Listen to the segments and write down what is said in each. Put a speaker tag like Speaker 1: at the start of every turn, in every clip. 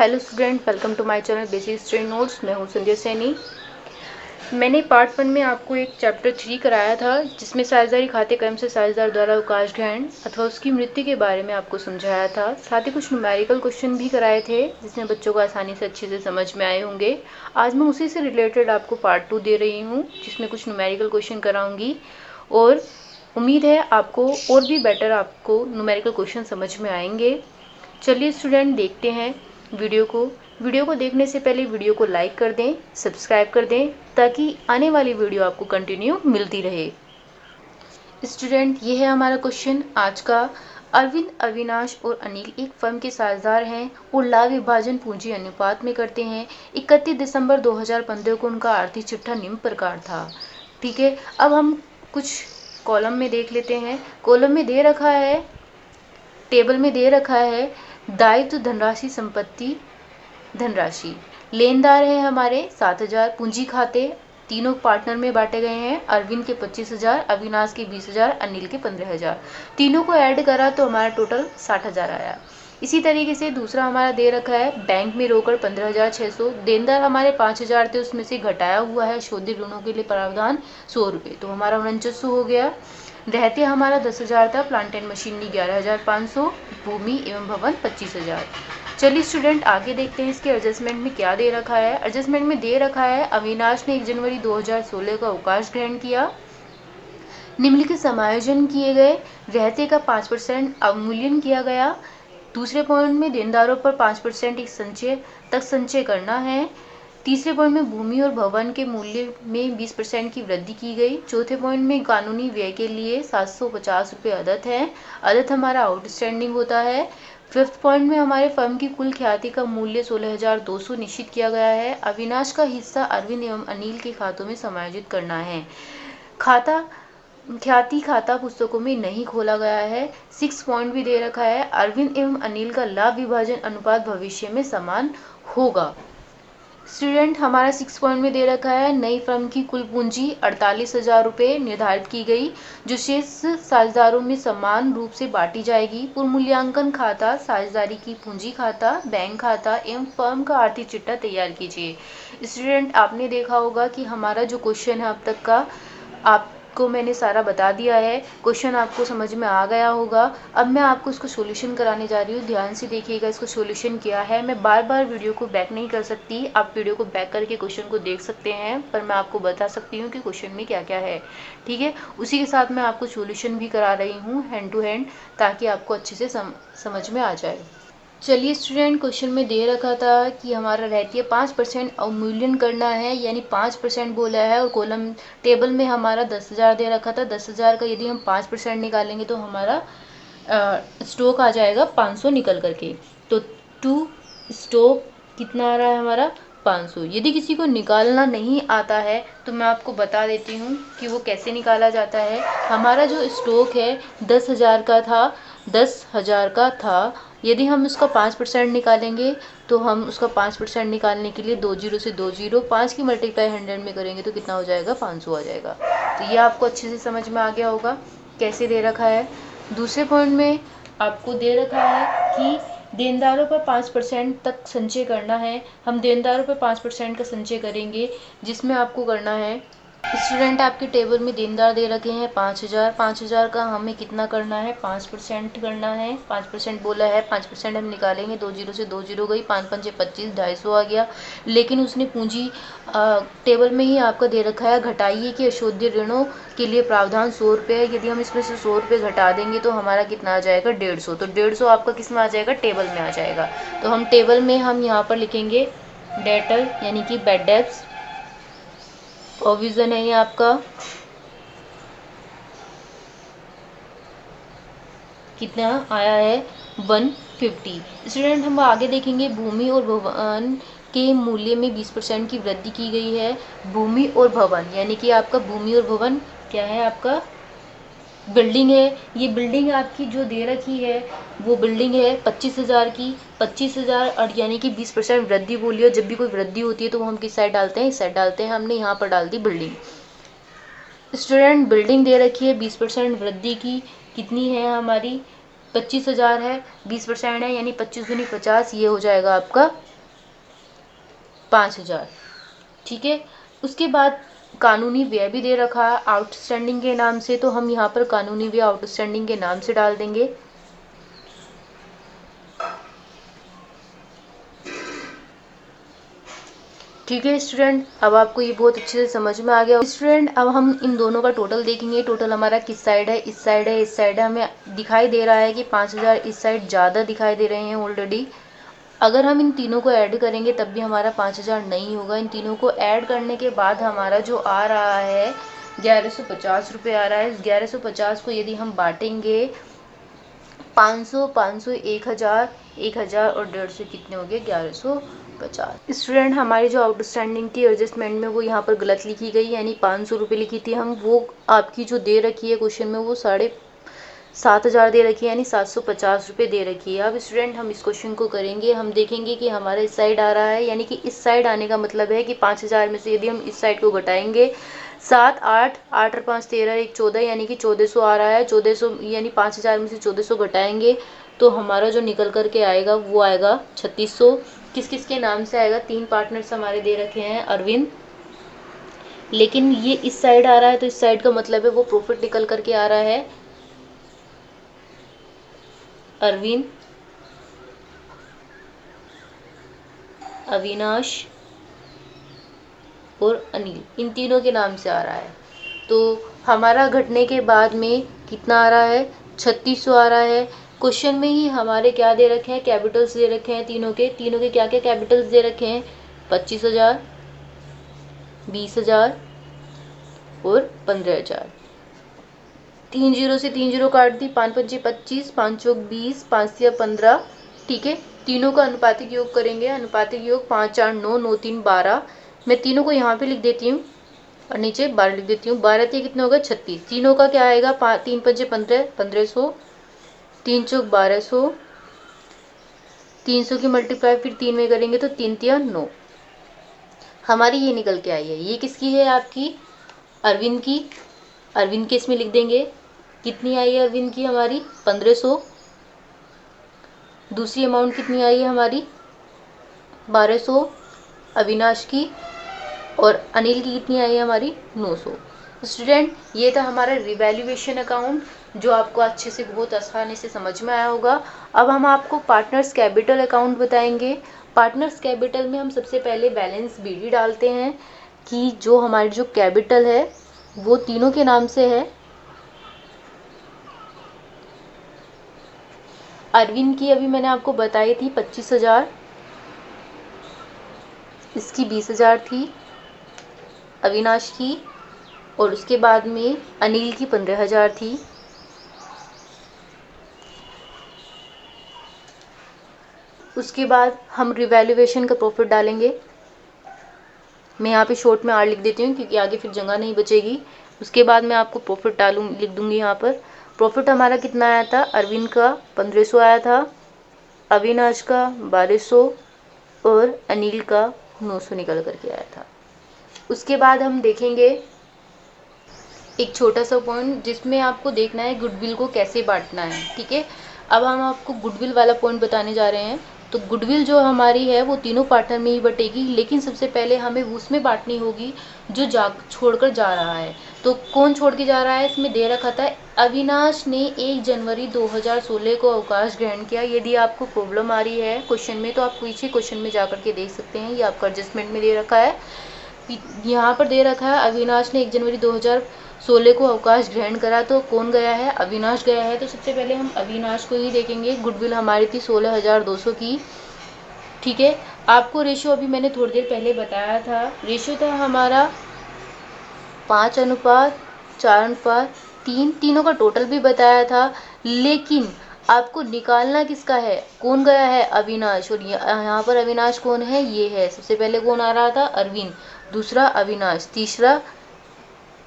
Speaker 1: Hello student, welcome to my channel basic study notes. मैं हूं संजय सैनी। मैंने पार्ट 1 में आपको एक चैप्टर 3 कराया था जिसमें साझेदारी खाते क्रम से साझेदार द्वारा अवकाश ग्रहण अथवा उसकी मृत्यु के बारे में आपको समझाया था। साथ ही कुछ न्यूमेरिकल क्वेश्चन भी कराए थे जिसमें बच्चों को आसानी से अच्छे से समझ में आए होंगे। आज मैं उसी से रिलेटेड आपको पार्ट 2 दे रही हूँ जिसमें कुछ न्यूमेरिकल क्वेश्चन कराऊंगी और उम्मीद है आपको और भी बेटर आपको न्यूमेरिकल क्वेश्चन समझ में आएंगे। चलिए स्टूडेंट, देखते हैं वीडियो को देखने से पहले वीडियो को लाइक कर दें, सब्सक्राइब कर दें ताकि आने वाली वीडियो आपको कंटिन्यू मिलती रहे। स्टूडेंट, ये है हमारा क्वेश्चन आज का। अरविंद, अविनाश और अनिल एक फर्म के साझेदार हैं और लाभ विभाजन पूंजी अनुपात में करते हैं। 31 दिसंबर 2015 को उनका आर्थिक चिट्ठा निम्न प्रकार था। ठीक है, अब हम कुछ कॉलम में देख लेते हैं। कॉलम में दे रखा है, टेबल में दे रखा है दायित्व धनराशि, संपत्ति धनराशि। लेनदार है हमारे 7,000, पूंजी खाते तीनों पार्टनर में बांटे गए हैं। अरविंद के 25,000, अविनाश के 20,000, अनिल के 15,000। तीनों को ऐड करा तो हमारा टोटल 60,000 आया। इसी तरीके से दूसरा हमारा दे रखा है बैंक में रोकड़ 15,600। देनदार हमारे 5,000 थे, उसमें से घटाया हुआ है शोधित ऋणों के लिए प्रावधान 100 रुपये, तो हमारा 4900 हो गया। रहते हमारा 10,000 था, प्लांट एंड मशीनरी 11,500, भूमि एवं भवन 25,000। चलिए स्टूडेंट, आगे देखते हैं इसके एडजस्टमेंट में क्या दे रखा है। एडजस्टमेंट में दे रखा है अविनाश ने 1 जनवरी 2016 का अवकाश ग्रहण किया। निम्नलिखित समायोजन किए गए। रहते का 5% अवमूल्यन किया गया। दूसरे पॉइंट में देनदारों पर 5% एक संचय तक संचय करना है। तीसरे पॉइंट में भूमि और भवन के मूल्य में 20% की वृद्धि की गई। चौथे पॉइंट में कानूनी व्यय के लिए 750 रुपये अदत है। अदत हमारा आउटस्टैंडिंग होता है। फिफ्थ पॉइंट में हमारे फर्म की कुल ख्याति का मूल्य 16,200 निश्चित किया गया है। अविनाश का हिस्सा अरविंद एवं अनिल के खातों में समायोजित करना है। ख्याति खाता पुस्तकों में नहीं खोला गया है। 6 पॉइंट भी दे रखा है, अरविंद एवं अनिल का लाभ विभाजन अनुपात भविष्य में समान होगा। स्टूडेंट, हमारा 6 पॉइंट में दे रखा है नई फर्म की कुल पूंजी 48,000 रुपये निर्धारित की गई जो शेष साझेदारों में समान रूप से बांटी जाएगी। पूर्व मूल्यांकन खाता, साझेदारी की पूंजी खाता, बैंक खाता एवं फर्म का आर्थिक चिट्ठा तैयार कीजिए। स्टूडेंट, आपने देखा होगा कि हमारा जो क्वेश्चन है अब तक का आपको मैंने सारा बता दिया है। क्वेश्चन आपको समझ में आ गया होगा। अब मैं आपको इसको सॉल्यूशन कराने जा रही हूँ, ध्यान से देखिएगा इसको सॉल्यूशन क्या है। मैं बार बार वीडियो को बैक नहीं कर सकती, आप वीडियो को बैक करके क्वेश्चन को देख सकते हैं, पर मैं आपको बता सकती हूँ कि क्वेश्चन में क्या क्या है। ठीक है, उसी के साथ मैं आपको सॉल्यूशन भी करा रही हूँ हैंड टू हैंड, ताकि आपको अच्छे से समझ में आ जाए। चलिए स्टूडेंट, क्वेश्चन में दे रखा था कि हमारा रहती है 5% अवमूल्यन करना है, यानी 5% बोला है और कॉलम टेबल में हमारा 10,000 दे रखा था। 10,000 का यदि हम 5% निकालेंगे तो हमारा स्टॉक आ जाएगा 500 निकल करके। तो टू स्टॉक कितना आ रहा है हमारा 500। यदि किसी को निकालना नहीं आता है तो मैं आपको बता देती हूँ कि वो कैसे निकाला जाता है। हमारा जो स्टॉक है 10,000 का था, 10,000 का था। यदि हम उसका 5% निकालेंगे तो हम उसका 5% निकालने के लिए 2 जीरो से 2 जीरो, 5 की मल्टीप्लाई 100 में करेंगे तो कितना हो जाएगा 500 आ जाएगा। तो ये आपको अच्छे से समझ में आ गया होगा कैसे दे रखा है। दूसरे पॉइंट में आपको दे रखा है कि देनदारों पर 5% तक संचय करना है। हम देनदारों पर 5% का संचय करेंगे, जिसमें आपको करना है स्टूडेंट, आपके टेबल में देनदार दे रखे हैं 5,000। 5,000 का हमें कितना करना है 5% करना है। 5% बोला है, 5% हम निकालेंगे, 2 जीरो से 2 जीरो गई, 5 पंचे 25, 250 आ गया। लेकिन उसने पूंजी टेबल में ही आपका दे रखा है घटाइए कि अशोध्य ऋणों के लिए प्रावधान 100 रुपये। यदि हम इसमें से 100 रुपये घटा देंगे तो हमारा कितना आ जाएगा 150। तो 150 आपका किस में आ जाएगा, टेबल में आ जाएगा। तो हम टेबल में हम यहाँ पर लिखेंगे डेटर यानी कि बैड डेब्ट्स। प्रोविजन है ये आपका कितना आया है 150। स्टूडेंट, हम आगे देखेंगे भूमि और भवन के मूल्य में 20% की वृद्धि की गई है। भूमि और भवन यानी कि आपका भूमि और भवन क्या है, आपका बिल्डिंग है। ये बिल्डिंग आपकी जो दे रखी है वो बिल्डिंग है 25,000 की। 25,000 और यानी कि 20% वृद्धि बोलिए। जब भी कोई वृद्धि होती है तो वो हम किस साइड डालते हैं, इस साइड डालते हैं। हमने यहाँ पर डाल दी बिल्डिंग। स्टूडेंट, बिल्डिंग दे रखी है 20% वृद्धि की, कितनी है हमारी 25,000 है, 20% है यानी 25 दूनी 50, ये हो जाएगा आपका 5,000। ठीक है, उसके बाद कानूनी व्यय भी दे रखा है आउटस्टैंडिंग के नाम से, तो हम यहाँ पर कानूनी व्यय आउटस्टैंडिंग के नाम से डाल देंगे। ठीक है स्टूडेंट, अब आपको ये बहुत अच्छे से समझ में आ गया। स्टूडेंट अब हम इन दोनों का टोटल देखेंगे। टोटल हमारा किस साइड है, इस साइड है, इस साइड है। हमें दिखाई दे रहा है कि 5,000 इस साइड ज़्यादा दिखाई दे रहे हैं ऑलरेडी। अगर हम इन तीनों को ऐड करेंगे तब भी हमारा 5,000 नहीं होगा। इन तीनों को ऐड करने के बाद हमारा जो आ रहा है 1150 रुपये आ रहा है। इस 1150 को यदि हम बांटेंगे 500, 500, 1,000, 1,000 और 150 कितने हो गए 1150। स्टूडेंट हमारी जो आउटस्टैंडिंग थी एडजस्टमेंट में वो यहाँ पर गलत लिखी गई, यानी 500 रुपये लिखी थी हम, वो आपकी जो दे रखी है क्वेश्चन में वो 7,500 दे रखी है, यानी 750 रुपये दे रखी है। अब स्टूडेंट हम इस क्वेश्चन को करेंगे, हम देखेंगे कि हमारा इस साइड आ रहा है, यानी कि इस साइड आने का मतलब है कि 5,000 में से यदि हम इस साइड को घटाएंगे 7, 8, 8 और 5 13, 1 14, यानी कि 1400 आ रहा है। 1400 यानी 5,000 में से 1400 घटाएंगे तो हमारा जो निकल करके आएगा वो आएगा 3600। किस किस के नाम से आएगा, 3 पार्टनर्स हमारे दे रखे हैं अरविंद, लेकिन ये इस साइड आ रहा है तो इस साइड का मतलब है वो प्रॉफिट निकल करके आ रहा है अरविंद, अविनाश और अनिल, इन तीनों के नाम से आ रहा है। तो हमारा घटने के बाद में कितना आ रहा है, 3600 आ रहा है। क्वेश्चन में ही हमारे क्या दे रखे हैं, कैपिटल्स दे रखे हैं तीनों के क्या क्या कैपिटल्स दे रखे हैं, 25,000, 20,000 और 15,000। 3 जीरो से 3 जीरो काट दी, 5 पंचे 25, 5 चौक 20, 5 या 15। ठीक है, तीनों का अनुपातिक योग करेंगे। अनुपातिक योग 5 4 9, 9 3 12। मैं तीनों को यहाँ पे लिख देती हूँ और नीचे 12 लिख देती हूँ। 12 से कितना होगा 36। तीनों का क्या आएगा, 3 पंचे 15, 1500, 3 चौक 1200, 300 की मल्टीप्लाई फिर 3 में करेंगे तो 3 तिया 9, हमारी ये निकल के आई है। ये किसकी है, आपकी अरविंद की। अरविंद के इसमें लिख देंगे, कितनी आई है अरविंद की हमारी 1500। दूसरी अमाउंट कितनी आई है हमारी 1200 अविनाश की, और अनिल की कितनी आई है हमारी 900। स्टूडेंट ये था हमारा रिवैल्यूएशन अकाउंट जो आपको अच्छे से बहुत आसानी से समझ में आया होगा। अब हम आपको पार्टनर्स कैपिटल अकाउंट बताएंगे। पार्टनर्स कैपिटल में हम सबसे पहले बैलेंस बीडी डालते हैं कि जो हमारी जो कैपिटल है वो तीनों के नाम से है। अरविंद की अभी मैंने आपको बताई थी 25,000, इसकी 20,000 थी अविनाश की, और उसके बाद में अनिल की 15,000 थी। उसके बाद हम रिवैल्यूएशन का प्रॉफिट डालेंगे। मैं यहाँ पे शॉर्ट में आर लिख देती हूँ क्योंकि आगे फिर जगह नहीं बचेगी। उसके बाद मैं आपको प्रॉफिट लिख दूंगी यहाँ पर। प्रॉफिट हमारा कितना आया था, अरविंद का 1500 आया था, अविनाश का 1200 और अनिल का 900 निकल करके आया था। उसके बाद हम देखेंगे एक छोटा सा पॉइंट जिसमें आपको देखना है गुडविल को कैसे बांटना है। ठीक है, अब हम आपको गुडविल वाला पॉइंट बताने जा रहे हैं। तो गुडविल जो हमारी है वो तीनों पार्टनर में ही बटेगी, लेकिन सबसे पहले हमें उसमें बांटनी होगी जो छोड़कर जा रहा है। तो कौन छोड़ के जा रहा है, इसमें दे रखा था अविनाश ने 1 जनवरी 2016 को अवकाश ग्रहण किया। यदि आपको प्रॉब्लम आ रही है क्वेश्चन में तो आप पीछे क्वेश्चन में जा करके देख सकते हैं, ये आपका एडजस्टमेंट में दे रखा है। यहाँ पर दे रखा है अविनाश ने 1 जनवरी 2016 को अवकाश ग्रहण करा। तो कौन गया है, अविनाश गया है। तो सबसे पहले हम अविनाश को ही देखेंगे। गुडविल हमारी थी 16,200 की। ठीक है, आपको रेशियो अभी मैंने थोड़ी देर पहले बताया था। रेशियो था हमारा 5:4:3, तीनों का टोटल भी बताया था, लेकिन आपको निकालना किसका है, कौन गया है, अविनाश। और यहाँ पर अविनाश कौन है, ये है। सबसे पहले कौन आ रहा था, अरविंद, दूसरा अविनाश, तीसरा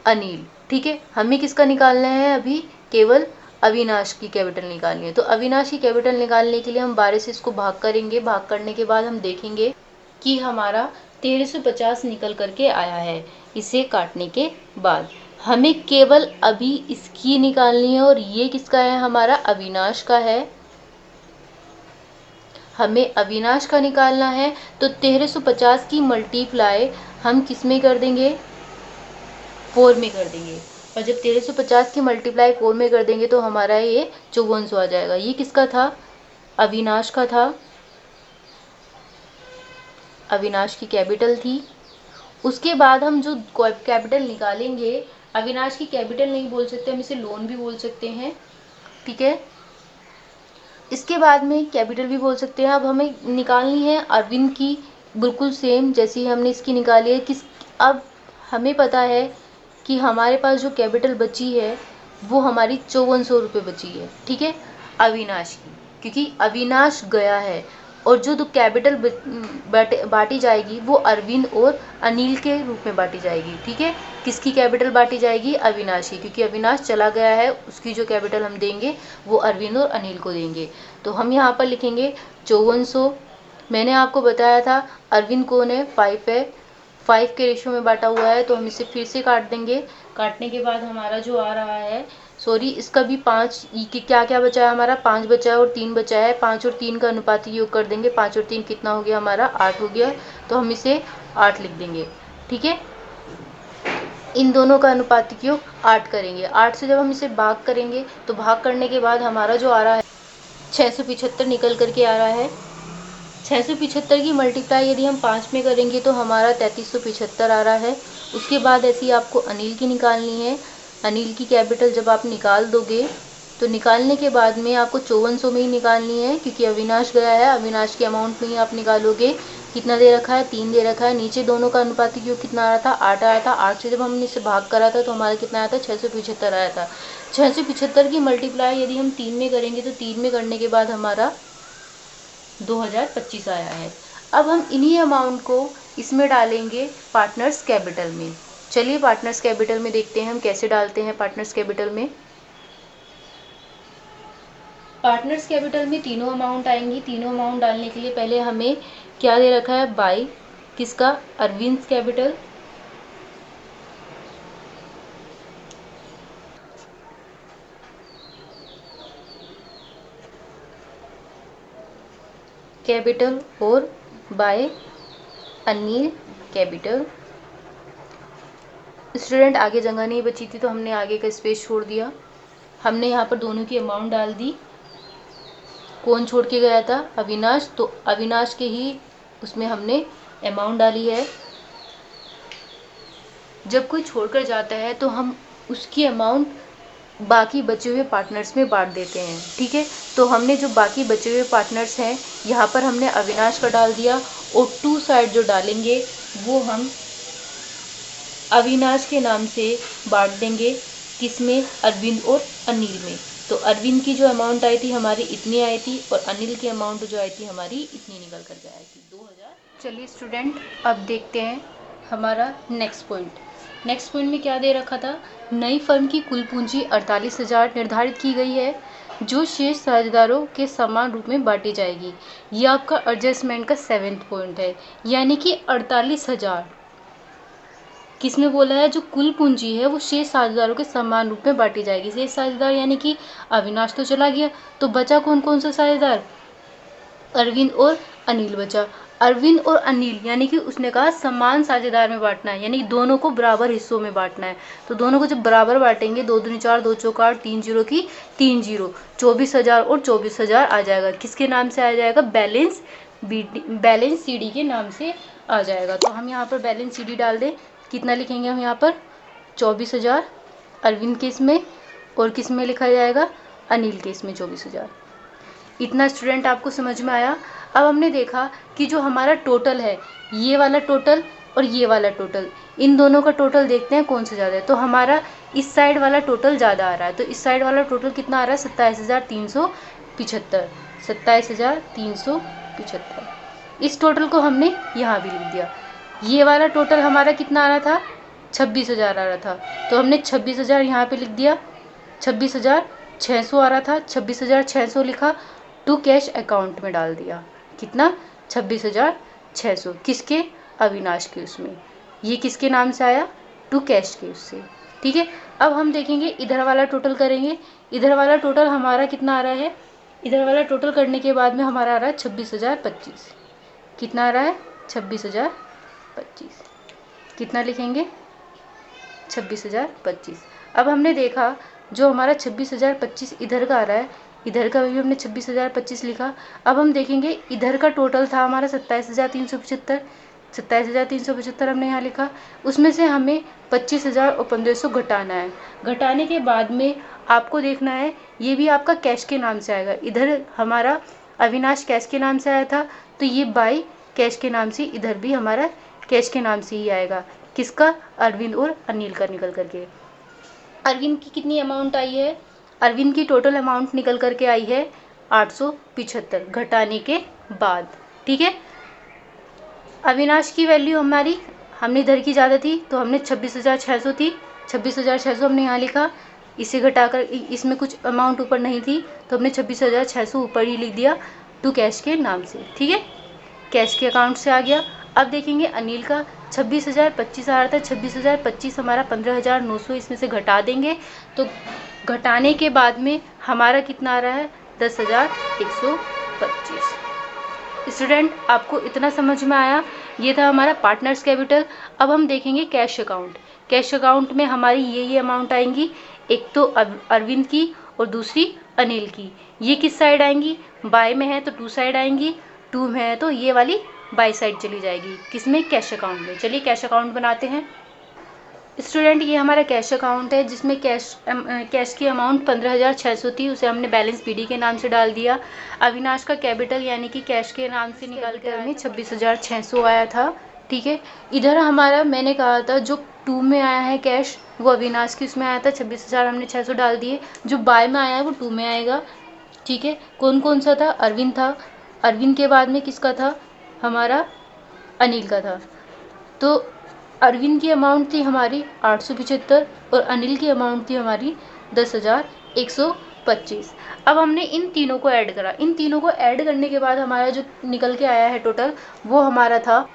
Speaker 1: अनिल। ठीक है, हमें किसका निकालना है, अभी केवल अविनाश की कैपिटल निकालनी है। तो अविनाश की कैपिटल निकालने के लिए हम 12 से इसको भाग करेंगे। भाग करने के बाद हम देखेंगे कि हमारा 1350 निकल करके आया है। इसे काटने के बाद हमें केवल अभी इसकी निकालनी है, और ये किसका है, हमारा अविनाश का है। हमें अविनाश का निकालना है, तो 1350 की मल्टीप्लाई हम किस में कर देंगे, 4 में कर देंगे। और जब 1350 की मल्टीप्लाई 4 में कर देंगे तो हमारा ये 5400 आ जाएगा। ये किसका था, अविनाश का था, अविनाश की कैपिटल थी। उसके बाद हम जो कैपिटल निकालेंगे, अविनाश की कैपिटल नहीं बोल सकते, हम इसे लोन भी बोल सकते हैं, ठीक है। इसके बाद में कैपिटल भी बोल सकते हैं। अब हमें निकालनी है अरविंद की, बिल्कुल सेम जैसी हमने इसकी निकाली है। अब हमें पता है कि हमारे पास जो कैपिटल बची है वो हमारी 5400 रुपये बची है, ठीक है, अविनाश की, क्योंकि अविनाश गया है। और जो कैपिटल बांटी जाएगी वो अरविंद और अनिल के रूप में बांटी जाएगी, ठीक है। किसकी कैपिटल बांटी जाएगी, अविनाश की, क्योंकि अविनाश चला गया है, उसकी जो कैपिटल हम देंगे वो अरविंद और अनिल को देंगे। तो हम यहाँ पर लिखेंगे 5400। मैंने आपको बताया था अरविंद कौन है, 5 है, 5 के रेशो में बांटा हुआ है, तो हम इसे फिर से काट देंगे। काटने के बाद हमारा जो आ रहा है, सॉरी इसका भी 5, क्या क्या बचा है हमारा, 5 बचा है और 3 बचा है। 5 और 3 का अनुपाती योग कर देंगे, 5 और 3 कितना हो गया हमारा, 8 हो गया, तो हम इसे 8 लिख देंगे, ठीक है। इन दोनों का अनुपातिक योग 8 करेंगे। 8 से जब हम इसे भाग करेंगे तो भाग करने के बाद हमारा जो आ रहा है 675 निकल करके आ रहा है। 675 की मल्टीप्लाई यदि हम 5 में करेंगे तो हमारा 3375 आ रहा है। उसके बाद ऐसी आपको अनिल की निकालनी है। अनिल की कैपिटल जब आप निकाल दोगे तो निकालने के बाद में आपको 5400 में ही निकालनी है, क्योंकि अविनाश गया है, अविनाश के अमाउंट में ही आप निकालोगे। कितना दे रखा है, 3 दे रखा है। नीचे दोनों का अनुपातिक योग कितना आया था, 8 आया था। 8 से जब हमने इसे भाग करा था तो हमारा कितना आया था, 675 आया था। 675 की मल्टीप्लाई यदि हम 3 में करेंगे तो 3 में करने के बाद हमारा 2025 आया है। अब हम इन्हीं अमाउंट को इसमें डालेंगे पार्टनर्स कैपिटल में। चलिए पार्टनर्स कैपिटल में देखते हैं हम कैसे डालते हैं पार्टनर्स कैपिटल में। पार्टनर्स कैपिटल में तीनों अमाउंट आएंगी। तीनों अमाउंट डालने के लिए पहले हमें क्या दे रखा है, बाई किसका, अरविंद कैपिटल, कैपिटल और बाय अनिल कैपिटल। स्टूडेंट आगे जगह नहीं बची थी तो हमने आगे का स्पेस छोड़ दिया। हमने यहाँ पर दोनों की अमाउंट डाल दी। कौन छोड़ के गया था, अविनाश, तो अविनाश के ही उसमें हमने अमाउंट डाली है। जब कोई छोड़कर जाता है तो हम उसकी अमाउंट बाकी बचे हुए पार्टनर्स में बांट देते हैं, ठीक है। तो हमने जो बाकी बचे हुए पार्टनर्स हैं यहाँ पर हमने अविनाश का डाल दिया, और 2 साइड जो डालेंगे वो हम अविनाश के नाम से बांट देंगे, किसमें, अरविंद और अनिल में। तो अरविंद की जो अमाउंट आई थी हमारी इतनी आई थी, और अनिल की अमाउंट जो आई थी हमारी इतनी निकल करके आई थी, 2000। चलिए स्टूडेंट अब देखते हैं हमारा नेक्स्ट पॉइंट। नेक्स्ट पॉइंट में क्या दे रखा था, नई फर्म की कुल पूंजी 48,000 निर्धारित की गई है, जो शेष साझेदारों के समान रूप में बांटी जाएगी। ये आपका एडजस्टमेंट का 7th पॉइंट है, यानी कि 48,000 किसमें बोला है, जो कुल पूंजी है वो शेष साझेदारों के समान रूप में बांटी जाएगी। शेष साझेदार यानी कि अविनाश तो चला गया, तो बचा कौन कौन सा साझेदार, अरविंद और अनिल बचा। अरविंद और अनिल यानी कि उसने कहा समान साझेदार में बांटना है, यानी दोनों को बराबर हिस्सों में बांटना है। तो दोनों को जब बराबर बांटेंगे, 2 दूनी 4, 2 चौका 8, 3 जीरो की 3 जीरो, 24,000 और 24,000 आ जाएगा। किसके नाम से आ जाएगा, बैलेंस सीडी के नाम से आ जाएगा। तो हम यहाँ पर बैलेंस सीडी डाल दें, कितना लिखेंगे हम यहाँ पर, 24,000 अरविंद केस में, और किस में लिखा जाएगा, अनिल केस में 24,000। इतना स्टूडेंट आपको समझ में आया। अब हमने देखा कि जो हमारा टोटल है, ये वाला टोटल और ये वाला टोटल, इन दोनों का टोटल देखते हैं कौन सा ज़्यादा है। तो हमारा इस साइड वाला टोटल ज़्यादा आ रहा है, तो इस साइड वाला टोटल कितना आ रहा है, 27,375, 27,375। इस टोटल को हमने यहाँ भी लिख दिया। ये वाला टोटल हमारा कितना आ रहा था, 26,000 आ रहा था, तो हमने 26,000 यहाँ पे लिख दिया। 26,600 आ रहा था, 26,600 लिखा, टू कैश अकाउंट में डाल दिया। कितना, 26,600, किसके, अविनाश के उसमें। ये किसके नाम से आया, टू कैश के उससे, ठीक है। अब हम देखेंगे इधर वाला टोटल करेंगे। इधर वाला टोटल हमारा कितना आ रहा है, इधर वाला टोटल करने के बाद में हमारा आ रहा है 26,025। कितना आ रहा है? 26,025। कितना लिखेंगे? 26,025। अब हमने देखा जो हमारा 26,025 इधर का आ रहा है, इधर का भी हमने 26,025 लिखा। अब हम देखेंगे इधर का टोटल था हमारा 27,375। 27,375 हमने यहाँ लिखा। उसमें से हमें 25,000 और 1,500 घटाना है। घटाने के बाद में आपको देखना है, ये भी आपका कैश के नाम से आएगा। इधर हमारा अविनाश कैश के नाम से आया था, तो ये बाई कैश के नाम से इधर भी हमारा कैश के नाम से ही आएगा। किसका? अरविंद और अनिल का निकल करके। अरविंद की कितनी अमाउंट आई है? अरविंद की टोटल अमाउंट निकल करके आई है 875 घटाने के बाद। ठीक है। अविनाश की वैल्यू हमारी, हमने इधर की ज़्यादा थी तो हमने 26,600 थी, 26,600 हमने यहाँ लिखा। इसे घटाकर इसमें कुछ अमाउंट ऊपर नहीं थी तो हमने 26,600 ऊपर ही लिख दिया टू कैश के नाम से। ठीक है, कैश के अकाउंट से आ गया। अब देखेंगे अनिल का 26,025 आ रहा था। 26,025 हमारा 15,900 इसमें से घटा देंगे तो घटाने के बाद में हमारा कितना आ रहा है? 10,125। स्टूडेंट, आपको इतना समझ में आया? ये था हमारा पार्टनर्स कैपिटल। अब हम देखेंगे कैश अकाउंट। कैश अकाउंट में हमारी ये अमाउंट आएंगी, एक तो अरविंद की और दूसरी अनिल की। ये किस साइड आएंगी? बाय में है तो टू साइड आएंगी, टू में है तो ये वाली बाई साइड चली जाएगी। किसमें? कैश अकाउंट में। चलिए कैश अकाउंट बनाते हैं। स्टूडेंट, ये हमारा कैश अकाउंट है जिसमें कैश की अमाउंट 15,600 थी, उसे हमने बैलेंस पीडी के नाम से डाल दिया। अविनाश का कैपिटल यानी कि कैश के नाम से निकाल कर हमें 26,600 आया था। ठीक है, इधर हमारा मैंने कहा था जो टू में आया है कैश वो अविनाश की उसमें आया था, 26,000 हमने 600 डाल दिए। जो बाय में आया है वो टू में आएगा। ठीक है, कौन कौन सा था? अरविंद था। अरविंद के बाद में किसका था? हमारा अनिल का था। तो अरविंद की अमाउंट थी हमारी 875 और अनिल की अमाउंट थी हमारी 10,125। अब हमने इन तीनों को ऐड करा। इन तीनों को ऐड करने के बाद हमारा जो निकल के आया है टोटल वो हमारा था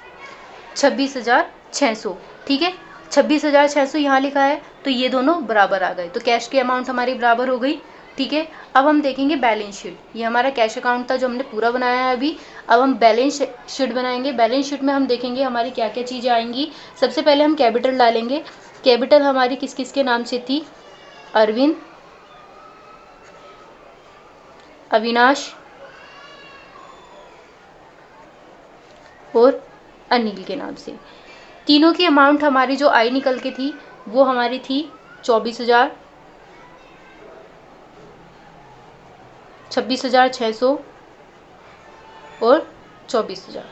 Speaker 1: 26,600। ठीक है, 26,600 यहाँ लिखा है तो ये दोनों बराबर आ गए, तो कैश की अमाउंट हमारी बराबर हो गई। ठीक है, अब हम देखेंगे बैलेंस शीट। ये हमारा कैश अकाउंट था जो हमने पूरा बनाया है अभी। अब हम बैलेंस शीट बनाएंगे। बैलेंस शीट में हम देखेंगे हमारी क्या क्या चीज़ें आएंगी। सबसे पहले हम कैपिटल डालेंगे। कैपिटल हमारी किस किस के नाम से थी? अरविंद, अविनाश और अनिल के नाम से। तीनों की अमाउंट हमारी जो आई निकल के थी वो हमारी थी 24,000, 26,600 और 24,000।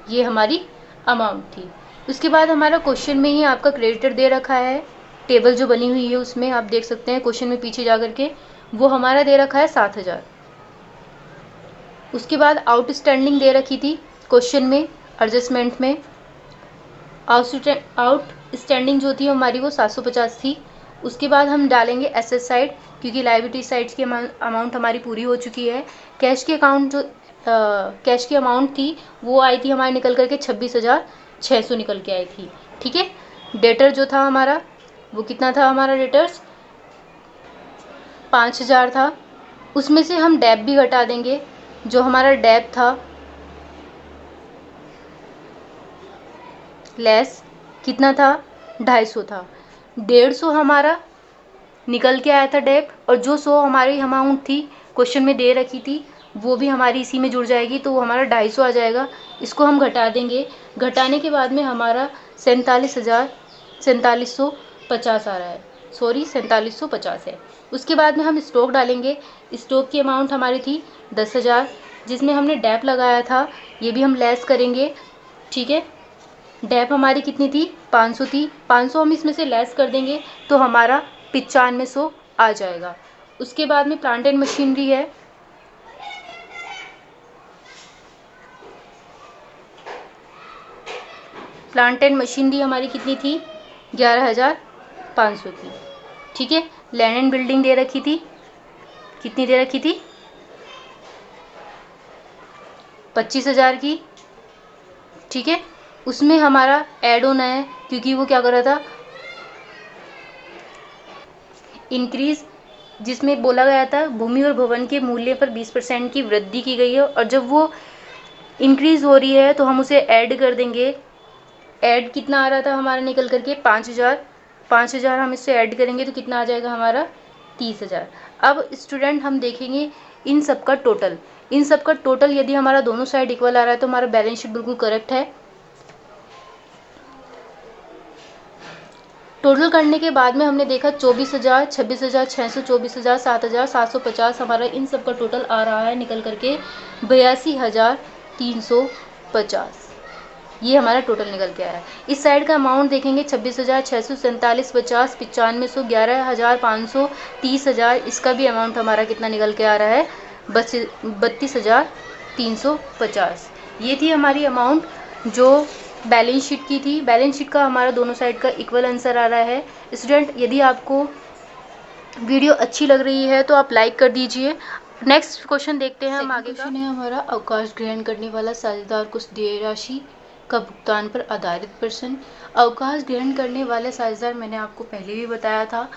Speaker 1: ये हमारी अमाउंट थी। उसके बाद हमारा क्वेश्चन में ही आपका क्रेडिटर दे रखा है, टेबल जो बनी हुई है उसमें आप देख सकते हैं क्वेश्चन में पीछे जा करके, वो हमारा दे रखा है 7,000। उसके बाद आउटस्टैंडिंग दे रखी थी क्वेश्चन में एडजस्टमेंट में। आउटस्टैंडिंग जो थी हमारी वो 750 थी। उसके बाद हम डालेंगे एसेट साइड क्योंकि लायबिलिटी साइड्स की अमाउंट हमारी पूरी हो चुकी है। कैश की अकाउंट जो कैश की अमाउंट थी वो आई थी हमारी निकल करके 26,600 निकल के आई थी। ठीक है, डेटर जो था हमारा वो कितना था? हमारा डेटर्स 5,000 था। उसमें से हम डेप भी घटा देंगे। जो हमारा डेप था लेस कितना था? 250 था। 150 हमारा निकल के आया था डेप, और जो 100 हमारी अमाउंट थी क्वेश्चन में दे रखी थी वो भी हमारी इसी में जुड़ जाएगी, तो वो हमारा 250 आ जाएगा। इसको हम घटा देंगे। घटाने के बाद में हमारा 47,50 आ रहा है, सॉरी 4750 है। उसके बाद में हम स्टॉक डालेंगे। स्टॉक की अमाउंट हमारी थी 10,000, जिसमें हमने डेप लगाया था, ये भी हम लेस करेंगे। ठीक है, डेप हमारी कितनी थी? 500 थी। 500 हम इसमें से लेस कर देंगे तो हमारा 9500 आ जाएगा। उसके बाद में प्लांट एंड मशीनरी है। प्लांट एंड मशीनरी हमारी कितनी थी? 11,500 की। ठीक है, लैंड एंड बिल्डिंग दे रखी थी, कितनी दे रखी थी? 25,000 की। ठीक है, उसमें हमारा ऐड ऑन है क्योंकि वो क्या कर रहा था? इंक्रीज जिसमें बोला गया था भूमि और भवन के मूल्य पर 20% की वृद्धि की गई है, और जब वो इंक्रीज हो रही है तो हम उसे ऐड कर देंगे। ऐड कितना आ रहा था हमारा निकल करके 5,000, 5,000 हम इससे ऐड करेंगे तो कितना आ जाएगा हमारा 30,000। अब स्टूडेंट हम देखेंगे इन सब का टोटल, इन सब का टोटल यदि हमारा दोनों साइड इक्वल आ रहा है तो हमारा बैलेंस शीट बिल्कुल करेक्ट है। टोटल करने के बाद में हमने देखा 24,000, 26,000, 600, 24,000, 7,000, 750 हमारा इन सब का टोटल आ रहा है निकल करके 82,350। ये हमारा टोटल निकल के आया है। इस साइड का अमाउंट देखेंगे 26,647, 50, 9500, 11,500, 30,000, इसका भी अमाउंट हमारा कितना निकल के आ रहा है 32,350। ये थी हमारी अमाउंट जो बैलेंस शीट की थी। बैलेंस शीट का हमारा दोनों साइड का इक्वल आंसर आ रहा है। स्टूडेंट यदि आपको वीडियो अच्छी लग रही है तो आप लाइक कर दीजिए। नेक्स्ट क्वेश्चन देखते हैं हम आगे का। क्वेश्चन है हमारा अवकाश ग्रहण करने वाला साझेदार कुछ देय राशि का भुगतान पर आधारित प्रश्न। अवकाश ग्रहण करने वाले साझेदार मैंने आपको पहले भी बताया था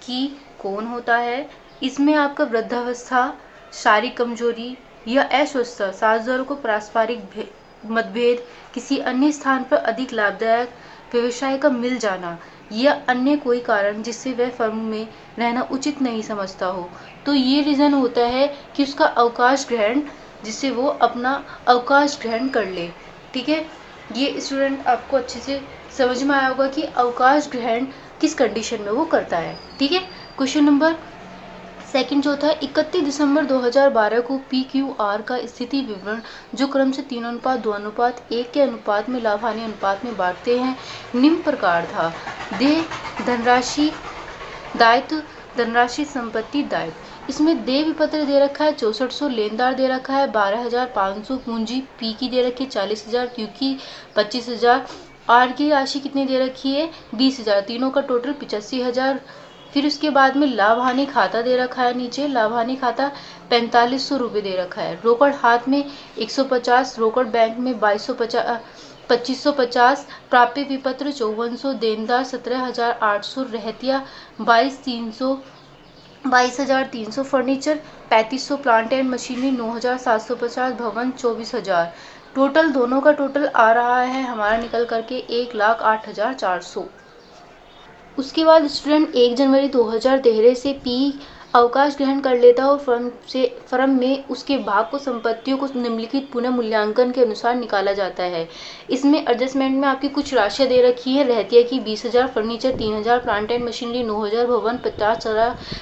Speaker 1: कि कौन होता है। इसमें आपका वृद्धावस्था, शारीरिक कमजोरी या अस्वस्थता, साझेदारों को पारस्परिक मतभेद, किसी अन्य स्थान पर अधिक लाभदायक व्यवसाय का मिल जाना या अन्य कोई कारण जिससे वह फर्म में रहना उचित नहीं समझता हो, तो ये रीज़न होता है कि उसका अवकाश ग्रहण, जिससे वो अपना अवकाश ग्रहण कर ले। ठीक है, ये स्टूडेंट आपको अच्छे से समझ में आया होगा कि अवकाश ग्रहण किस कंडीशन में वो करता है। ठीक है, क्वेश्चन नंबर सेकंड जो था 31 दिसंबर 2012 को PQR का स्थिति विवरण जो क्रम से 3:2:1 के अनुपात में लाभ हानि अनुपात में बांटते हैं निम्न प्रकार था। देय धनराशि, दायित्व धनराशि, संपत्ति दायित्व। इसमें देय विपत्र दे रखा है 6400, लेनदार दे रखा है 12,500, पूंजी पी की दे रखी है 40,000, क्यू की 25,000, आर की राशि कितनी दे रखी है 20,000, तीनों का टोटल 85,000। फिर उसके बाद में लाभ हानि खाता दे रखा है, नीचे लाभ हानि खाता 4500 रुपये दे रखा है। रोकड़ हाथ में 150, रोकड़ बैंक में 2550, प्राप्य विपत्र 5400, देनदार 17,800, रहतिया 22,300, फर्नीचर 3500, प्लांट एंड मशीनरी 9,750, भवन 24,000। टोटल दोनों का टोटल आ रहा है हमारा निकल करके 1,08,400। उसके बाद स्टूडेंट 1 जनवरी 2013 से पी अवकाश ग्रहण कर लेता है और फर्म में उसके भाग को संपत्तियों को निम्नलिखित पुनः मूल्यांकन के अनुसार निकाला जाता है। इसमें एडजस्टमेंट में आपकी कुछ राशियां दे रखी है। रहतिया की 20,000, फर्नीचर 3,000, प्लांट एंड मशीनरी 9,000, भवन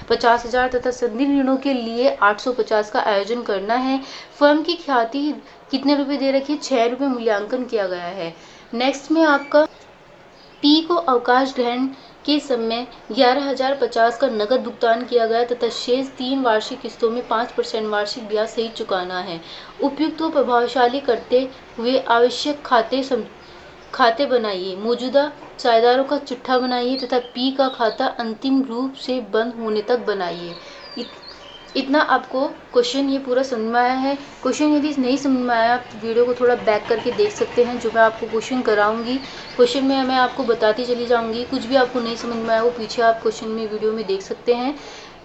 Speaker 1: 50,000 तथा संधि ऋणों के लिए 850 का आयोजन करना है। फर्म की ख्याति कितने रुपए दे रखी है 6 रुपये मूल्यांकन किया गया है। नेक्स्ट में आपका पी को अवकाश ग्रहण के समय 11,050 का नकद भुगतान किया गया तथा शेष 3 वार्षिक किस्तों में 5% वार्षिक ब्याज सहित चुकाना है। उपयुक्त को प्रभावशाली करते हुए आवश्यक खाते बनाइए, मौजूदा साझेदारों का चिट्ठा बनाइए तथा पी का खाता अंतिम रूप से बंद होने तक बनाइए। इतना आपको क्वेश्चन ये पूरा समझ में आया है। क्वेश्चन यदि नहीं समझ में आया आप वीडियो को थोड़ा बैक करके देख सकते हैं। जो मैं आपको क्वेश्चन कराऊंगी, क्वेश्चन में मैं आपको बताती चली जाऊंगी। कुछ भी आपको नहीं समझ में आया वो पीछे आप क्वेश्चन में वीडियो में देख सकते हैं।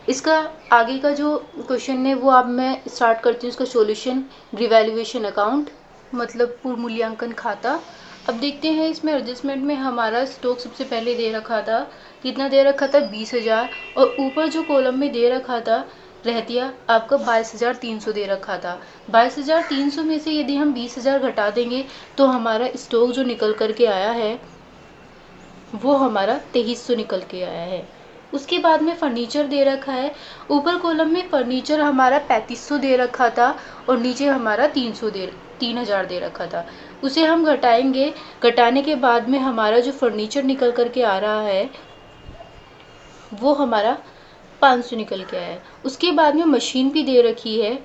Speaker 1: इसका आगे का जो क्वेश्चन है वो अब मैं स्टार्ट करती हूँ। इसका सोल्यूशन रिवैल्यूएशन अकाउंट मतलब पूर्व मूल्यांकन खाता। अब देखते हैं इसमें एडजस्टमेंट में हमारा स्टॉक सबसे पहले दे रखा था, कितना दे रखा था 20,000, और ऊपर जो कॉलम में दे रखा था रहतिया आपका 22,300 दे रखा था। 22,300 में से यदि हम 20,000 घटा देंगे तो हमारा स्टॉक जो निकल करके आया है वो हमारा 2300 निकल के आया है। उसके बाद में फर्नीचर दे रखा है, ऊपर कॉलम में फर्नीचर हमारा 3500 दे रखा था और नीचे हमारा 3,000 दे रखा था। उसे हम घटाएंगे, घटाने के बाद में हमारा जो फर्नीचर निकल करके आ रहा है वो हमारा 500 निकल के आया है। उसके बाद में मशीन भी दे रखी है।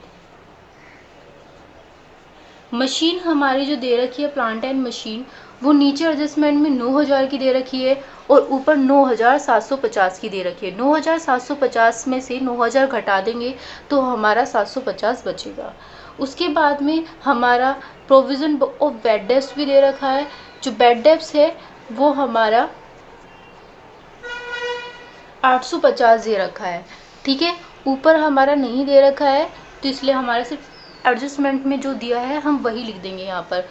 Speaker 1: मशीन हमारी जो दे रखी है प्लांट एंड मशीन वो नीचे एडजस्टमेंट में 9,000 की दे रखी है और ऊपर 9,750 की दे रखी है। 9,750 में से 9,000 घटा देंगे तो हमारा 750 बचेगा। उसके बाद में हमारा प्रोविज़न ऑफ बेड डेप्स भी दे रखा है। जो बेड डेप्स है वो हमारा 850 दे रखा है। ठीक है, ऊपर हमारा नहीं दे रखा है तो इसलिए हमारा सिर्फ एडजस्टमेंट में जो दिया है हम वही लिख देंगे। यहाँ पर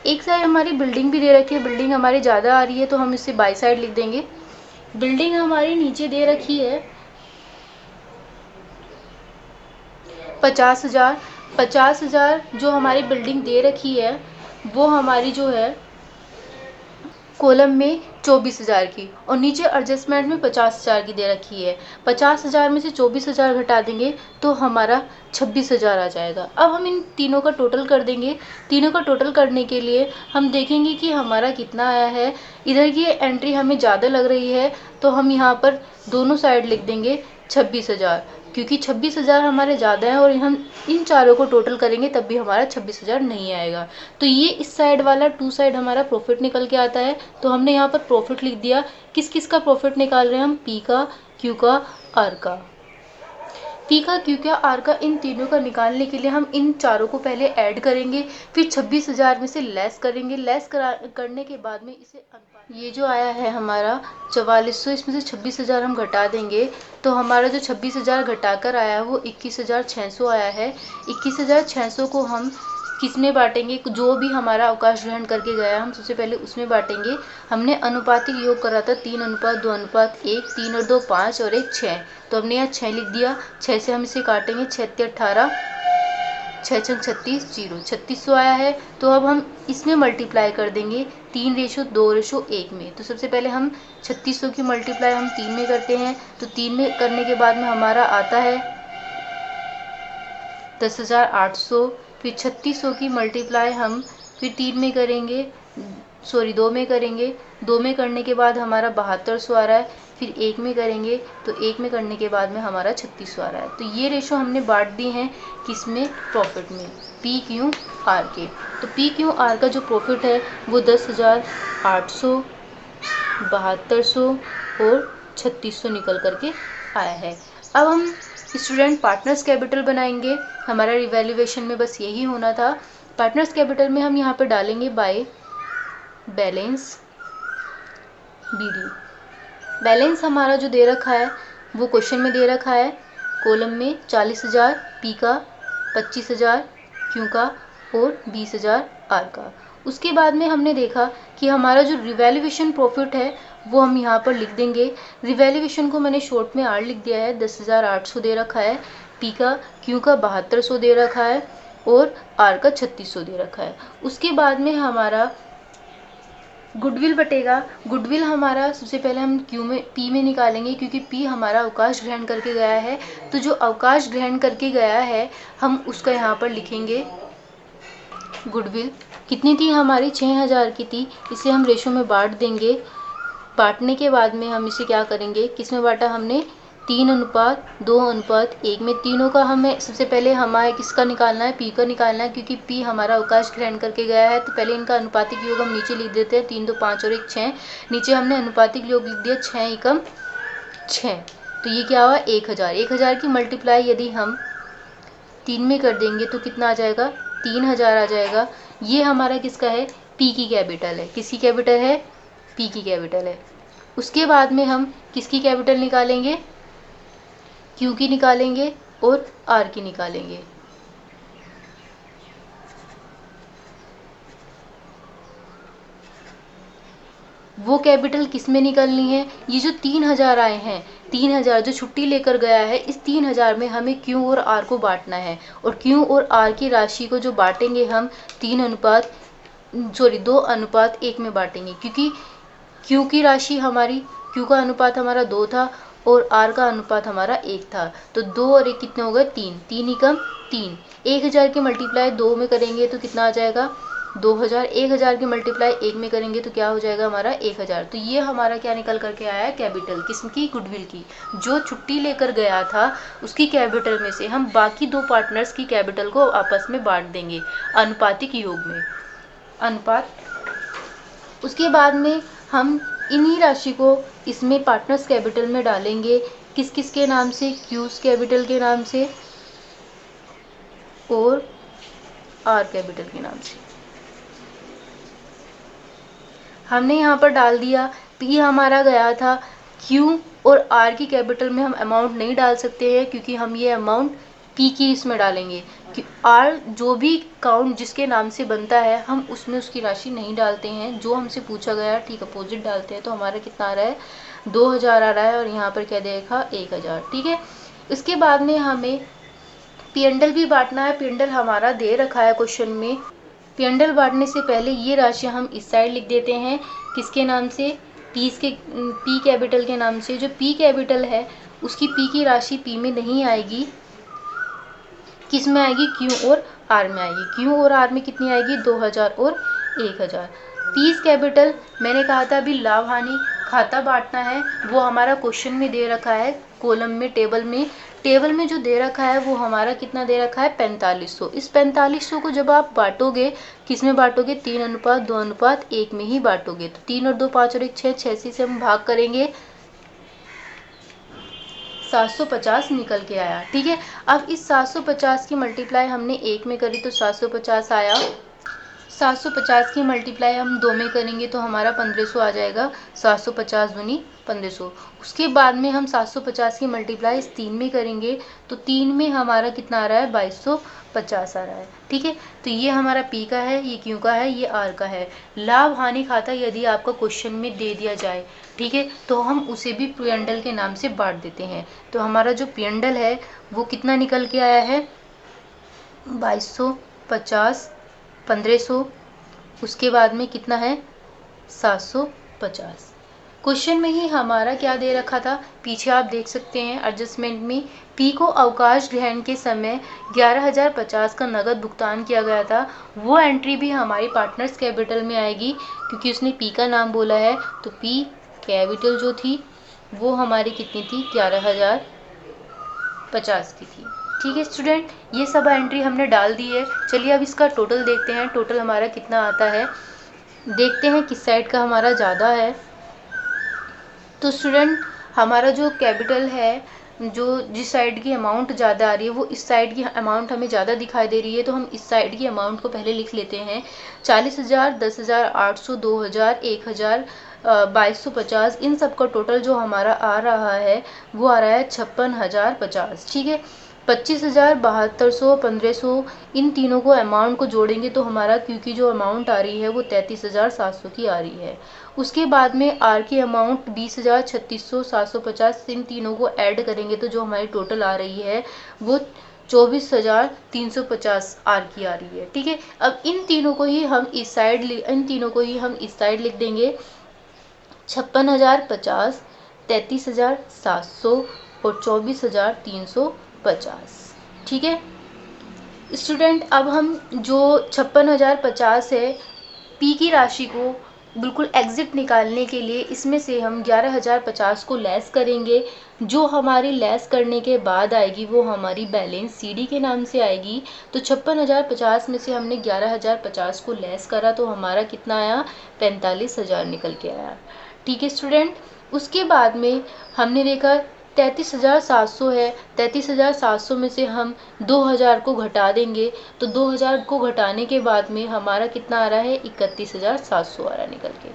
Speaker 1: एक साइड हमारी बिल्डिंग भी दे रखी है, बिल्डिंग हमारी ज़्यादा आ रही है तो हम इसे बाई साइड लिख देंगे। बिल्डिंग हमारी नीचे दे रखी है 50,000। 50,000 जो हमारी बिल्डिंग दे रखी है वो हमारी जो है कॉलम में 24,000 की, और नीचे एडजस्टमेंट में 50,000 की दे रखी है। 50,000 में से 24,000 घटा देंगे तो हमारा 26,000 आ जाएगा। अब हम इन तीनों का टोटल कर देंगे। तीनों का टोटल करने के लिए हम देखेंगे कि हमारा कितना आया है। इधर की एंट्री हमें ज़्यादा लग रही है तो हम यहाँ पर दोनों साइड लिख देंगे 26,000, क्योंकि 26,000 हमारे ज़्यादा है और हम इन चारों को टोटल करेंगे तब भी हमारा 26,000 नहीं आएगा। तो ये इस साइड वाला टू साइड हमारा प्रॉफिट निकल के आता है। तो हमने यहाँ पर प्रॉफिट लिख दिया। किस किस का प्रॉफिट निकाल रहे हैं हम? पी का, क्यू का, आर का। पी का, क्यू का, आर का, इन तीनों का निकालने के लिए हम इन चारों को पहले ऐड करेंगे, फिर 26,000 में से लेस करेंगे। लेस करने के बाद में इसे ये जो आया है हमारा 4400, इसमें से 26,000 हम घटा देंगे तो हमारा जो 26,000 घटाकर आया है वो 21,600 आया है। 21,600 को हम किस में बांटेंगे? जो भी हमारा अवकाश ग्रहण करके गया हम सबसे पहले उसमें बांटेंगे। हमने अनुपातिक योग करा था 3:2:1, 3 और 2 5 और 1 6, तो हमने यहाँ 6 लिख दिया। 6 से हम इसे काटेंगे, 6 × 18, 6 × 36 0, 3600 आया है। तो अब हम इसमें मल्टीप्लाई कर देंगे 3:2:1 में। तो सबसे पहले हम 3600 की मल्टीप्लाई हम 3 में करते हैं, तो 3 में करने के बाद में हमारा आता है 10,800। फिर 3600 की मल्टीप्लाई हम फिर 3 में करेंगे, सॉरी 2 में करेंगे। 2 में करने के बाद हमारा 7200 आ रहा है। फिर 1 में करेंगे तो 1 में करने के बाद में हमारा 3600 आ रहा है। तो ये रेशो हमने बांट दी हैं किसमें? प्रॉफिट में, पी क्यू आर के। तो पी क्यू आर का जो प्रॉफिट है वो 10,800, 7200 और 3600 निकल करके आया है। अब हम स्टूडेंट पार्टनर्स कैपिटल बनाएंगे। हमारा रिवैल्यूएशन में बस यही होना था। पार्टनर्स कैपिटल में हम यहाँ पर डालेंगे बाय बैलेंस बीडी। बैलेंस हमारा जो दे रखा है वो क्वेश्चन में दे रखा है, कॉलम में 40,000 पी का, 25,000 क्यू का और 20,000 आर का। उसके बाद में हमने देखा कि हमारा जो रिवैल्यूएशन प्रॉफिट है वो हम यहाँ पर लिख देंगे। रिवैल्यूएशन को मैंने शॉर्ट में आर लिख दिया है। 10,800 दे रखा है, पी का, क्यू का 7200 दे रखा है और आर का 3600 दे रखा है। उसके बाद में हमारा गुडविल बटेगा। गुडविल हमारा सबसे पहले हम क्यू में, पी में निकालेंगे, क्योंकि पी हमारा अवकाश ग्रहण करके गया है। तो जो अवकाश ग्रहण करके गया है हम उसका यहाँ पर लिखेंगे गुडविल। कितनी थी हमारी? 6,000 की थी। इसे हम रेशो में बांट देंगे। बांटने के बाद में हम इसे क्या करेंगे? किस में बांटा हमने? 3:2:1 में। तीनों का हमें सबसे पहले हमारे किसका निकालना है? पी का निकालना है, क्योंकि पी हमारा अवकाश ग्रहण करके गया है। तो पहले इनका अनुपातिक योग हम नीचे लिख देते हैं, 3 2 5 और 1 6। नीचे हमने अनुपातिक योग लिख दिया 6 एकम 6। तो ये क्या हुआ? 1,000। 1,000 की मल्टीप्लाई यदि हम 3 में कर देंगे तो कितना आ जाएगा? 3,000 आ जाएगा। ये हमारा किसका है? पी की कैपिटल है। किसकी कैपिटल है? पी की कैपिटल है। उसके बाद में हम किसकी कैपिटल निकालेंगे? क्यू की निकालेंगे और आर की निकालेंगे। वो कैपिटल किस में निकलनी है? ये जो 3,000 आए हैं, 3,000 जो छुट्टी लेकर गया है, इस 3,000 में हमें क्यू और आर को बांटना है। और क्यू और आर की राशि को जो बांटेंगे हम 2:1 में बांटेंगे, क्योंकि क्यू की राशि हमारी, क्यू का अनुपात हमारा 2 था और आर का अनुपात हमारा 1 था। तो 2 और 1 कितने हो गए? 3। 3 एकम 3। 1,000 की मल्टीप्लाई 2 में करेंगे तो कितना आ जाएगा? 2,000। 1,000 की मल्टीप्लाई 1 में करेंगे तो क्या हो जाएगा हमारा? 1,000। तो ये हमारा क्या निकल करके आया है? कैपिटल। किसकी? गुडविल की। जो छुट्टी लेकर गया था उसकी कैपिटल में से हम बाकी 2 पार्टनर्स की कैपिटल को आपस में बांट देंगे अनुपातिक योग में, अनुपात। उसके बाद में हम इन्हीं राशि को इसमें पार्टनर्स कैपिटल में डालेंगे। किस किस के नाम से? क्यूज कैपिटल के नाम से और आर कैपिटल के नाम से। हमने यहाँ पर डाल दिया। पी हमारा गया था क्यू और आर की कैपिटल में हम अमाउंट नहीं डाल सकते हैं, क्योंकि हम ये अमाउंट पी की इसमें डालेंगे। कि आर जो भी काउंट जिसके नाम से बनता है हम उसमें उसकी राशि नहीं डालते हैं, जो हमसे पूछा गया ठीक अपोजिट डालते हैं। तो हमारा कितना आ रहा है, 2000 आ रहा है, और यहाँ पर क्या देखा 1000। ठीक है, इसके बाद में हमें पी&एल भी बांटना है। पी&एल हमारा दे रखा है क्वेश्चन में। पी&एल बांटने से पहले ये राशि हम इस साइड लिख देते हैं, किसके नाम से, पी कैपिटल के नाम से। जो पी कैपिटल है उसकी पी की राशि पी में नहीं आएगी, किस में आएगी, क्यू और आर में आएगी। क्यू और आर में कितनी आएगी, 2000 और 1000। पीस कैपिटल मैंने कहा था अभी लाभ हानि खाता बांटना है, वो हमारा क्वेश्चन में दे रखा है, कॉलम में, टेबल में जो दे रखा है वो हमारा कितना दे रखा है, 4500। इस 4500 को जब आप बांटोगे, किस में बांटोगे, 3:2:1 में ही बांटोगे। तो 3 और 2 5 और 1 6, 86 से हम भाग करेंगे, 750 निकल के आया। ठीक है, अब इस 750 की मल्टीप्लाई हमने 1 में करी तो 750 आया। 750 की मल्टीप्लाई हम 2 में करेंगे तो हमारा 1500 आ जाएगा। 750 दूनी 1500। उसके बाद में हम 750 की मल्टीप्लाई इस 3 में करेंगे तो 3 में हमारा कितना आ रहा है, 2250 आ रहा है। ठीक है, तो ये हमारा पी का है, ये क्यू का है, ये आर का है। लाभ हानि खाता यदि आपका क्वेश्चन में दे दिया जाए, ठीक है, तो हम उसे भी पी&एल के नाम से बांट देते हैं। तो हमारा जो पी&एल है वो कितना निकल के आया है, 2250, 1500, उसके बाद में कितना है, 750। क्वेश्चन में ही हमारा क्या दे रखा था, पीछे आप देख सकते हैं एडजस्टमेंट में, पी को अवकाश ग्रहण के समय 11050 का नगद भुगतान किया गया था। वो एंट्री भी हमारी पार्टनर्स कैपिटल में आएगी, क्योंकि उसने पी का नाम बोला है। तो पी कैपिटल जो थी वो हमारी कितनी थी, 11050 की थी। ठीक है स्टूडेंट, ये सब एंट्री हमने डाल दी है। चलिए अब इसका टोटल देखते हैं, टोटल हमारा कितना आता है, देखते हैं किस साइड का हमारा ज़्यादा है। तो स्टूडेंट हमारा जो कैपिटल है, जो जिस साइड की अमाउंट ज़्यादा आ रही है वो इस साइड की अमाउंट हमें ज़्यादा दिखाई दे रही है, तो हम इस साइड की अमाउंट को पहले लिख लेते हैं। 40,000, 10,000, 800, 2,000, 1,000, 2250, इन सब का टोटल जो हमारा आ रहा है वो आ रहा है 56,050। ठीक है, 25,000, 7200, 1500, इन तीनों को अमाउंट को जोड़ेंगे तो हमारा क्यू की जो अमाउंट आ रही है वो 33,700 की आ रही है। उसके बाद में आर की अमाउंट 20,000, 3600, 750, इन तीनों को ऐड करेंगे तो जो हमारी टोटल आ रही है वो 24,350 आर की आ रही है। ठीक है, अब इन तीनों को ही हम इस साइड लिख देंगे, 56,050, 33,700 और 24,350। ठीक है स्टूडेंट, अब हम जो 56,050 है, पी की राशि को बिल्कुल एग्जिट निकालने के लिए इसमें से हम 11,050 को लेस करेंगे। जो हमारी लेस करने के बाद आएगी वो हमारी बैलेंस सीडी के नाम से आएगी। तो 56,050 में से हमने 11,050 को लेस करा तो हमारा कितना आया, 45,000 निकल के आया। ठीक है स्टूडेंट, उसके बाद में हमने देखा 33,700 है, 33,700 में से हम 2,000 को घटा देंगे तो 2,000 को घटाने के बाद में हमारा कितना आ रहा है, 31,700 आ रहा है निकल के।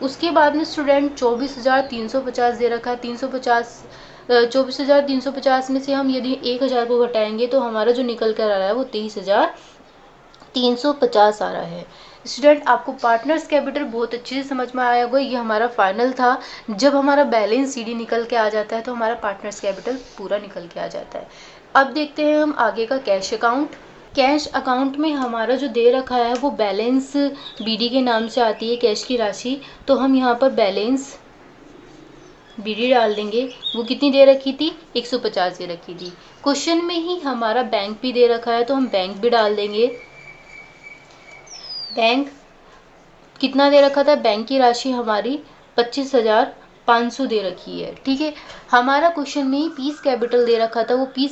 Speaker 1: उसके बाद में स्टूडेंट 24,350 दे रखा है, 24,350 में से हम यदि 1,000 को घटाएंगे तो हमारा जो निकल कर आ रहा है वो 23,350 आ रहा है। स्टूडेंट आपको पार्टनर्स कैपिटल बहुत अच्छे से समझ में आया होगा, ये हमारा फाइनल था। जब हमारा बैलेंस सीडी निकल के आ जाता है तो हमारा पार्टनर्स कैपिटल पूरा निकल के आ जाता है। अब देखते हैं हम आगे का कैश अकाउंट। कैश अकाउंट में हमारा जो दे रखा है वो बैलेंस बीडी के नाम से आती है कैश की राशि, तो हम यहाँ पर बैलेंस बीडी डाल देंगे। वो कितनी दे रखी थी, 150 दे रखी थी। क्वेश्चन में ही हमारा बैंक भी दे रखा है तो हम बैंक भी डाल देंगे। बैंक कितना दे रखा था, बैंक की राशि हमारी 25,500 दे रखी है। ठीक है, हमारा क्वेश्चन में ही पीस कैपिटल दे रखा था, वो पी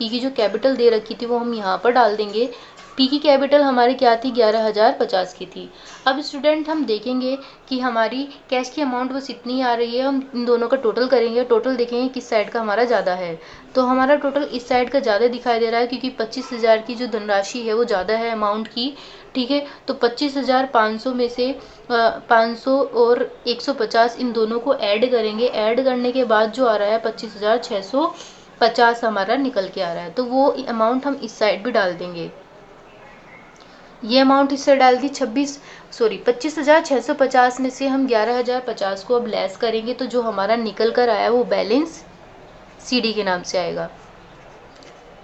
Speaker 1: की जो कैपिटल दे रखी थी वो हम यहाँ पर डाल देंगे। पी की कैपिटल हमारी क्या थी, 11,050 की थी। अब स्टूडेंट हम देखेंगे कि हमारी कैश की अमाउंट बस इतनी आ रही है, हम इन दोनों का टोटल करेंगे, टोटल देखेंगे किस साइड का हमारा ज़्यादा है। तो हमारा टोटल इस साइड का ज़्यादा दिखाई दे रहा है, क्योंकि 25,000 की जो धनराशि है वो ज़्यादा है अमाउंट की, ठीक है। तो 25,500 में से 500 और 150 इन दोनों को ऐड करेंगे, ऐड करने के बाद जो आ रहा है 25,650 हमारा निकल के आ रहा है। तो वो अमाउंट हम इस साइड भी डाल देंगे, ये अमाउंट इससे डाल दी 25,650 में से हम 11,050 को अब लेस करेंगे, तो जो हमारा निकल कर आया वो बैलेंस सीडी के नाम से आएगा।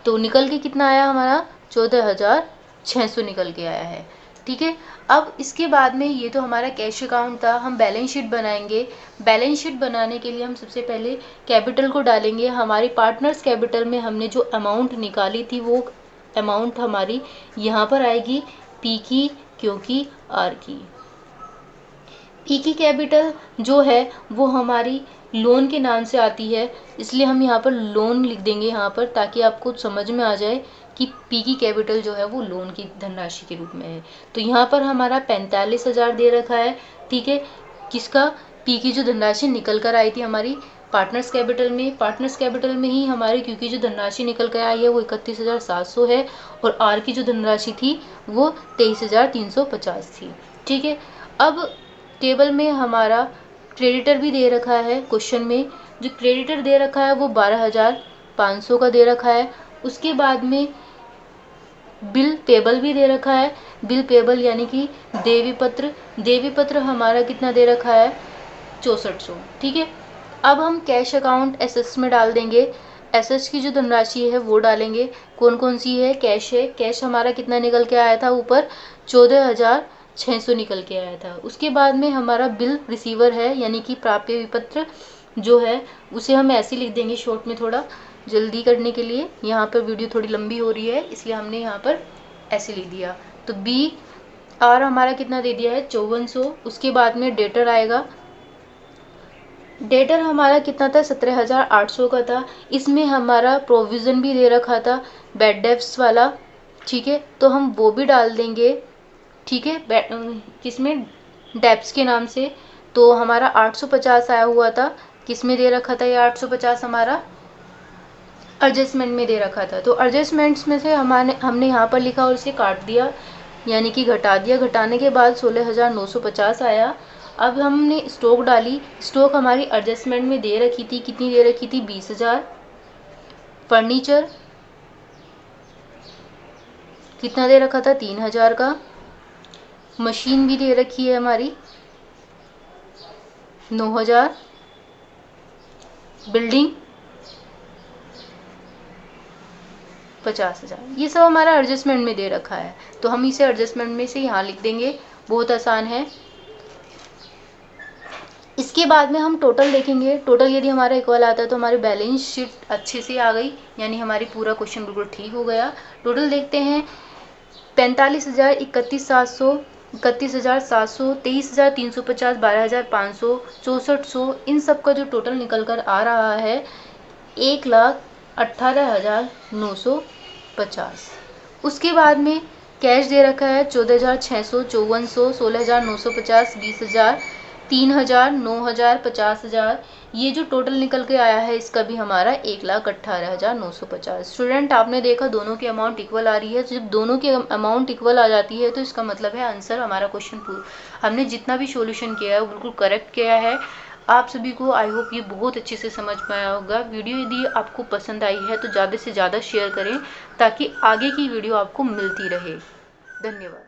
Speaker 1: तो निकल के कितना आया हमारा, 14,600 निकल के आया है, ठीक है। अब इसके बाद में ये तो हमारा कैश अकाउंट था, हम बैलेंस शीट बनाएंगे। बैलेंस शीट बनाने के लिए हम सबसे पहले कैपिटल को डालेंगे। हमारी पार्टनर्स कैपिटल में हमने जो अमाउंट निकाली थी वो अमाउंट हमारी यहाँ पर आएगी, पी की, क्यू की, आर की। पी की कैपिटल जो है वो हमारी लोन के नाम से आती है, इसलिए हम यहाँ पर लोन लिख देंगे यहाँ पर, ताकि आपको समझ में आ जाए कि पी की कैपिटल जो है वो लोन की धनराशि के रूप में है। तो यहाँ पर हमारा 45,000 दे रखा है, ठीक है। किसका, पी की जो धनराशि निकल कर आई थी हमारी पार्टनर्स कैपिटल में, पार्टनर्स कैपिटल में ही हमारी क्यू की जो धनराशि निकल कर आई है वो 31,700 है, और आर की जो धनराशि थी वो 23,350 थी, ठीक है। अब टेबल में हमारा क्रेडिटर भी दे रखा है, क्वेश्चन में जो क्रेडिटर दे रखा है वो 12,500 का दे रखा है। उसके बाद में बिल पेबल भी दे रखा है, बिल पेबल यानी कि देवी पत्र, देवी पत्र हमारा कितना दे रखा है, 6400, ठीक है। अब हम कैश अकाउंट एसएस में डाल देंगे, एसएस की जो धनराशि है वो डालेंगे। कौन कौन सी है, कैश है, कैश हमारा कितना निकल के आया था ऊपर, 14,600 निकल के आया था। उसके बाद में हमारा बिल रिसीवर है, यानी कि प्राप्य विपत्र जो है उसे हम ऐसे लिख देंगे शॉर्ट में, थोड़ा जल्दी करने के लिए। यहाँ पर वीडियो थोड़ी लंबी हो रही है इसलिए हमने यहाँ पर ऐसे लिख दिया। तो बी आर हमारा कितना दे दिया है, 5400। उसके बाद में डेटर आएगा, डेटर हमारा कितना था, 17,800 का था। इसमें हमारा प्रोविज़न भी दे रखा था बैड डेप्स वाला, ठीक है, तो हम वो भी डाल देंगे, ठीक है, किसमें, डेप्स के नाम से। तो हमारा 850 आया हुआ था, किसमें दे रखा था ये 850 हमारा, एडजस्टमेंट में दे रखा था। तो एडजस्टमेंट्स में से हमने यहाँ पर लिखा और इसे काट दिया, यानी कि घटा दिया। घटाने के बाद 16,950 आया। अब हमने स्टॉक डाली, स्टॉक हमारी एडजस्टमेंट में दे रखी थी, कितनी दे रखी थी, 20,000। फर्नीचर कितना दे रखा था, 3,000 का। मशीन भी दे रखी है हमारी 9,000। बिल्डिंग 50,000। ये सब हमारा एडजस्टमेंट में दे रखा है, तो हम इसे एडजस्टमेंट में से यहाँ लिख देंगे, बहुत आसान है। इसके बाद में हम टोटल देखेंगे, टोटल यदि हमारा इक्वल आता है तो हमारी बैलेंस शीट अच्छे से आ गई, यानी हमारी पूरा क्वेश्चन बिल्कुल ठीक हो गया। टोटल देखते हैं, 45,000, 31,700, 31,700, 23,350, 12,500, 6400, इन सब का जो टोटल निकल कर आ रहा है 1,18,950। उसके बाद में कैश दे रखा है 14,600, 5400, 16,950, 20,000, 3,000, 9,000, 50,000। ये जो टोटल निकल के आया है इसका भी हमारा 1,18,950। स्टूडेंट आपने देखा दोनों की अमाउंट इक्वल आ रही है। जब दोनों की अमाउंट इक्वल आ जाती है तो इसका मतलब है आंसर हमारा क्वेश्चन हमने जितना भी सॉल्यूशन किया है वो बिल्कुल करेक्ट किया है। आप सभी को आई होप ये बहुत अच्छे से समझ में आया होगा। वीडियो यदि आपको पसंद आई है तो ज़्यादा से ज़्यादा शेयर करें ताकि आगे की वीडियो आपको मिलती रहे। धन्यवाद।